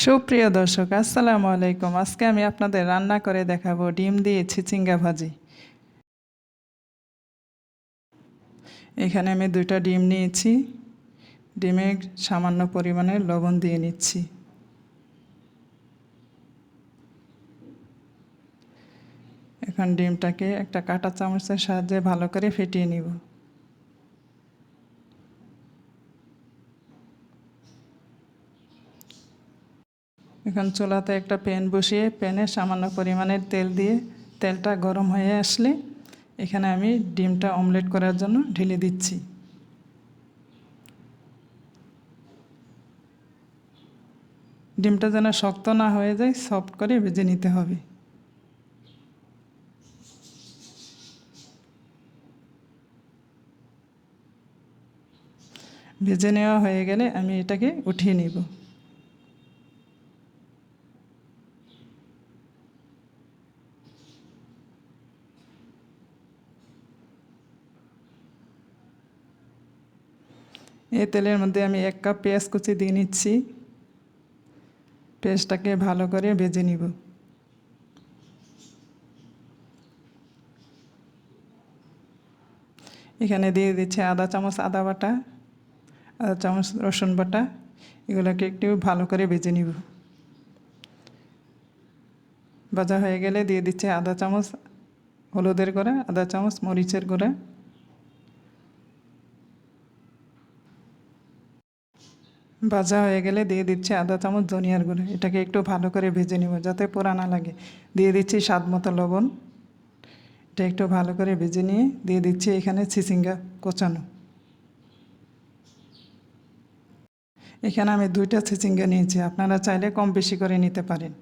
সুপ্রিয় দর্শক, আসসালামু আলাইকুম। আজকে আমি আপনাদের রান্না করে দেখাবো ডিম দিয়ে চিচিঙ্গা ভাজি। এখানে আমি 2টা ডিম নিয়েছি। ডিমে সামান্য পরিমাণে লবণ দিয়ে নিচ্ছি। এখন ডিমটাকে একটা কাঁটা চামচের সাহায্যে ভালো করে ফেটিয়ে নিব। এখন চুলাতে একটা প্যান বসিয়ে প্যানে সামান্য পরিমাণের তেল দিয়ে তেলটা গরম হয়ে আসলে এখানে আমি ডিমটা অমলেট করার জন্য ঢেলে দিচ্ছি। ডিমটা যেন শক্ত না হয়ে যায়, সফট করে ভেজে নিতে হবে। ভেজে নেওয়া হয়ে গেলে আমি এটাকে উঠিয়ে নিব। এই তেলের মধ্যে আমি 1 কাপ পেঁয়াজ কুচি দিয়ে নিচ্ছি। পেঁয়াজটাকে ভালো করে ভেজে নিব। এখানে দিয়ে দিচ্ছি আধা চামচ আদা বাটা, আধা চামচ রসুন বাটা। এগুলোকে একটু ভালো করে ভেজে নিব। ভাজা হয়ে গেলে দিয়ে দিচ্ছি আধা চামচ হলুদের গুঁড়া, আধা চামচ মরিচের গুঁড়া। ভাজা হয়ে গেলে দিয়ে দিচ্ছি আধা চামচ ধনিয়ার গুঁড়া। এটাকে একটু ভালো করে ভেজে নিব যাতে পোড়া না লাগে। দিয়ে দিচ্ছি স্বাদ মতো লবণ। এটা একটু ভালো করে ভেজে নিয়ে দিয়ে দিচ্ছি এখানে চিচিঙ্গা কোচানো। এখানে আমি 2টা চিচিঙ্গা নিয়েছি, আপনারা চাইলে কম বেশি করে নিতে পারেন।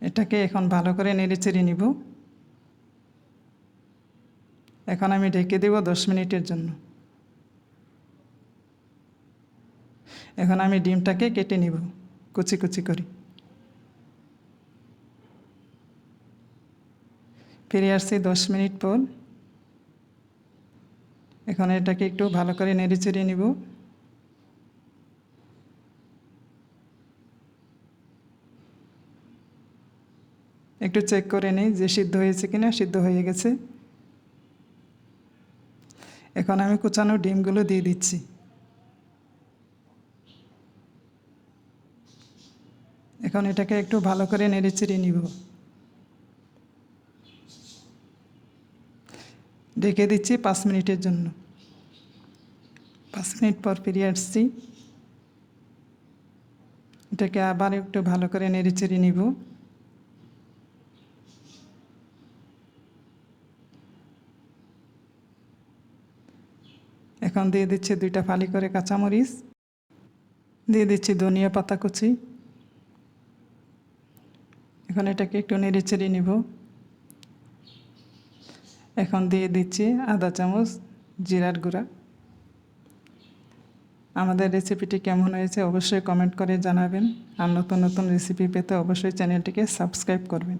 এটাকে এখন ভালো করে নেড়েচেড়ে নিব। এখন আমি ঢেকে দেব 10 মিনিটের জন্য। এখন আমি ডিমটাকে কেটে নিব কুচি কুচি করে। ফিরে আসছি 10 মিনিট পর। এখন এটাকে একটু ভালো করে নেড়েচেড়ে নিব। একটু চেক করে নিই যে সিদ্ধ হয়েছে কিনা। সিদ্ধ হয়ে গেছে। এখন আমি কুচানো ডিমগুলো দিয়ে দিচ্ছি। এখন এটাকে একটু ভালো করে নেড়েচেড়ে নিব। ঢেকে দিচ্ছি 5 মিনিটের জন্য। 5 মিনিট পর ফিরে আসছি। এটাকে আবার একটু ভালো করে নেড়েচেড়ে নিব। এখন দিয়ে দিচ্ছি 2টা ফালি করে কাঁচামরিচ। দিয়ে দিচ্ছি ধনিয়া পাতা কুচি। এখন এটাকে একটু নেড়েচেড়ে নিব। এখন দিয়ে দিচ্ছি আধা চামচ জিরার গুঁড়া। আমাদের রেসিপিটি কেমন হয়েছে অবশ্যই কমেন্ট করে জানাবেন। আর নতুন নতুন রেসিপি পেতে অবশ্যই চ্যানেলটিকে সাবস্ক্রাইব করবেন।